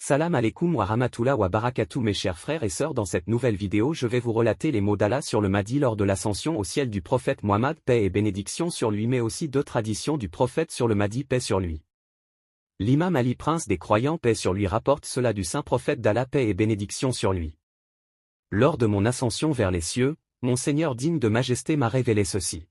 Salam alaikum wa rahmatullah wa barakatuh mes chers frères et sœurs, dans cette nouvelle vidéo je vais vous relater les mots d'Allah sur le Mahdi lors de l'ascension au ciel du prophète Mohammed, paix et bénédiction sur lui, mais aussi deux traditions du prophète sur le Mahdi, paix sur lui. L'imam Ali, prince des croyants, paix sur lui, rapporte cela du saint prophète d'Allah, paix et bénédiction sur lui. Lors de mon ascension vers les cieux, mon Seigneur digne de majesté m'a révélé ceci.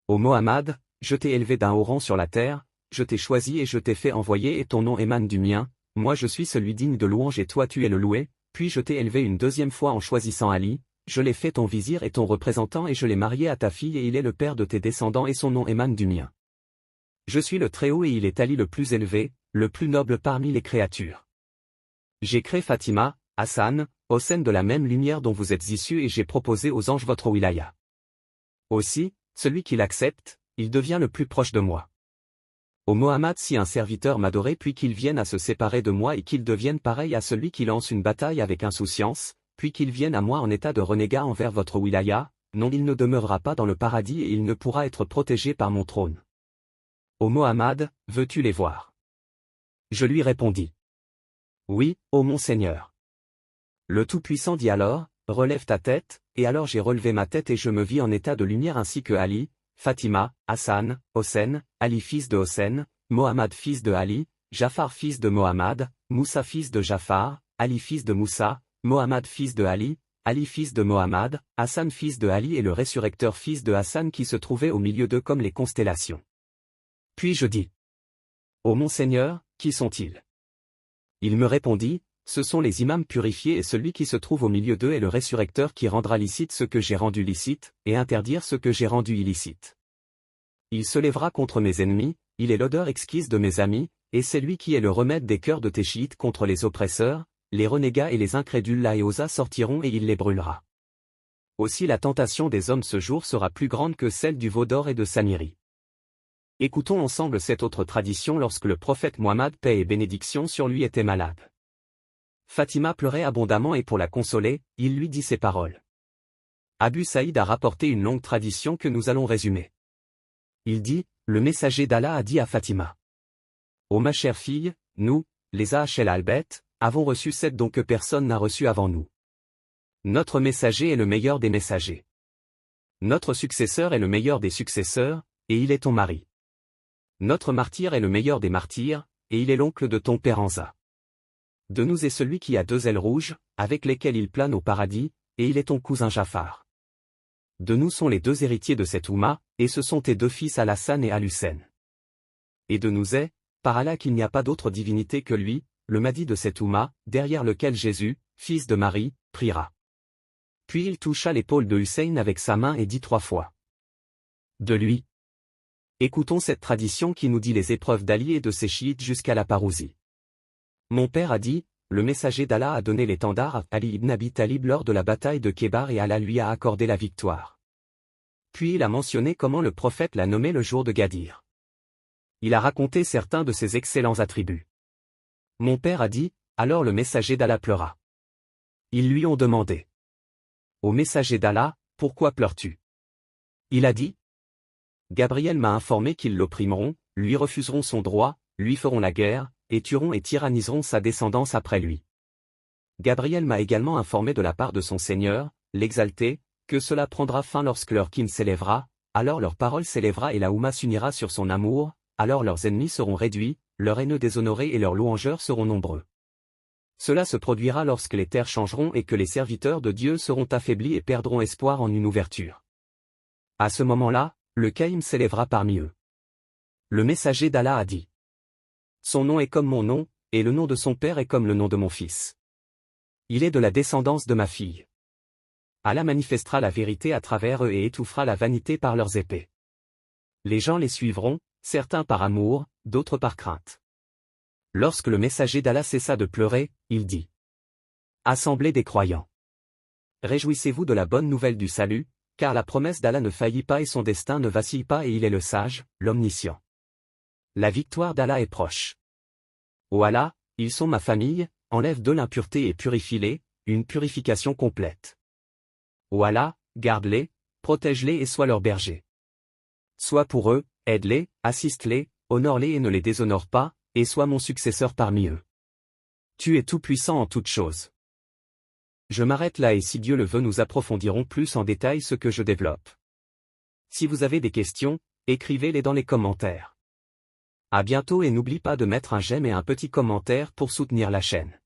Ô Mohammed, je t'ai élevé d'un haut rang sur la terre, je t'ai choisi et je t'ai fait envoyer et ton nom émane du mien. Moi je suis celui digne de louange et toi tu es le loué, puis je t'ai élevé une deuxième fois en choisissant Ali, je l'ai fait ton vizir et ton représentant et je l'ai marié à ta fille et il est le père de tes descendants et son nom émane du mien. Je suis le Très-Haut et il est Ali le plus élevé, le plus noble parmi les créatures. J'ai créé Fatima, Hassan, Hossein de la même lumière dont vous êtes issus et j'ai proposé aux anges votre wilaya. Aussi, celui qui l'accepte, il devient le plus proche de moi. Ô Mohammed, si un serviteur m'adorait puis qu'il vienne à se séparer de moi et qu'il devienne pareil à celui qui lance une bataille avec insouciance, puis qu'il vienne à moi en état de renégat envers votre wilaya, non, il ne demeurera pas dans le paradis et il ne pourra être protégé par mon trône. Ô Mohammed, veux-tu les voir? Je lui répondis. Oui, ô mon Seigneur. Le Tout-Puissant dit alors, relève ta tête, et alors j'ai relevé ma tête et je me vis en état de lumière ainsi que Ali, Fatima, Hassan, Hossein, Ali fils de Hossein, Mohammed fils de Ali, Jafar fils de Mohammed, Moussa fils de Jafar, Ali fils de Moussa, Mohammed fils de Ali, Ali fils de Mohammed, Hassan fils de Ali et le résurrecteur fils de Hassan qui se trouvait au milieu d'eux comme les constellations. Puis je dis. Ô mon Seigneur, qui sont-ils? Il me répondit, ce sont les imams purifiés et celui qui se trouve au milieu d'eux est le résurrecteur qui rendra licite ce que j'ai rendu licite, et interdire ce que j'ai rendu illicite. Il se lèvera contre mes ennemis, il est l'odeur exquise de mes amis, et c'est lui qui est le remède des cœurs de tes chiites contre les oppresseurs, les renégats et les incrédules Laéosa sortiront et il les brûlera. Aussi la tentation des hommes ce jour sera plus grande que celle du veau d'or et de Samiri. Écoutons ensemble cette autre tradition lorsque le prophète Mohammed, paix et bénédiction sur lui, était malade. Fatima pleurait abondamment et pour la consoler, il lui dit ces paroles. Abu Saïd a rapporté une longue tradition que nous allons résumer. Il dit, le messager d'Allah a dit à Fatima. Ô ma chère fille, nous, les Ahl al-Bayt, avons reçu 7 dons que personne n'a reçus avant nous. Notre messager est le meilleur des messagers. Notre successeur est le meilleur des successeurs, et il est ton mari. Notre martyr est le meilleur des martyrs, et il est l'oncle de ton père Hamza. De nous est celui qui a 2 ailes rouges, avec lesquelles il plane au paradis, et il est ton cousin Jafar. De nous sont les 2 héritiers de cette Oumma, et ce sont tes 2 fils Al-Hassan et Al-Hussein. Et de nous est, par Allah qu'il n'y a pas d'autre divinité que lui, le Mahdi de cette Oumma, derrière lequel Jésus, fils de Marie, priera. Puis il toucha l'épaule de Hussein avec sa main et dit 3 fois. De lui. Écoutons cette tradition qui nous dit les épreuves d'Ali et de ses chiites jusqu'à la parousie. Mon père a dit, le messager d'Allah a donné l'étendard à Ali ibn Abi Talib lors de la bataille de Khaybar et Allah lui a accordé la victoire. Puis il a mentionné comment le prophète l'a nommé le jour de Ghadir. Il a raconté certains de ses excellents attributs. Mon père a dit, alors le messager d'Allah pleura. Ils lui ont demandé. Ô messager d'Allah, pourquoi pleures-tu? Il a dit. Gabriel m'a informé qu'ils l'opprimeront, lui refuseront son droit, lui feront la guerre, et tueront et tyranniseront sa descendance après lui. Gabriel m'a également informé de la part de son Seigneur, l'exalté, que cela prendra fin lorsque leur kin s'élèvera, alors leur parole s'élèvera et la Oumma s'unira sur son amour, alors leurs ennemis seront réduits, leurs haineux déshonorés et leurs louangeurs seront nombreux. Cela se produira lorsque les terres changeront et que les serviteurs de Dieu seront affaiblis et perdront espoir en une ouverture. À ce moment-là, le Caïm s'élèvera parmi eux. Le messager d'Allah a dit. Son nom est comme mon nom, et le nom de son père est comme le nom de mon fils. Il est de la descendance de ma fille. Allah manifestera la vérité à travers eux et étouffera la vanité par leurs épées. Les gens les suivront, certains par amour, d'autres par crainte. Lorsque le messager d'Allah cessa de pleurer, il dit. Assemblée des croyants. Réjouissez-vous de la bonne nouvelle du salut, car la promesse d'Allah ne faillit pas et son destin ne vacille pas et il est le sage, l'omniscient. La victoire d'Allah est proche. Ô Allah, ils sont ma famille, enlève de l'impureté et purifie-les, une purification complète. Ô Allah, garde-les, protège-les et sois leur berger. Sois pour eux, aide-les, assiste-les, honore-les et ne les déshonore pas, et sois mon successeur parmi eux. Tu es tout-puissant en toutes choses. Je m'arrête là et si Dieu le veut nous approfondirons plus en détail ce que je développe. Si vous avez des questions, écrivez-les dans les commentaires. À bientôt et n'oublie pas de mettre un j'aime et un petit commentaire pour soutenir la chaîne.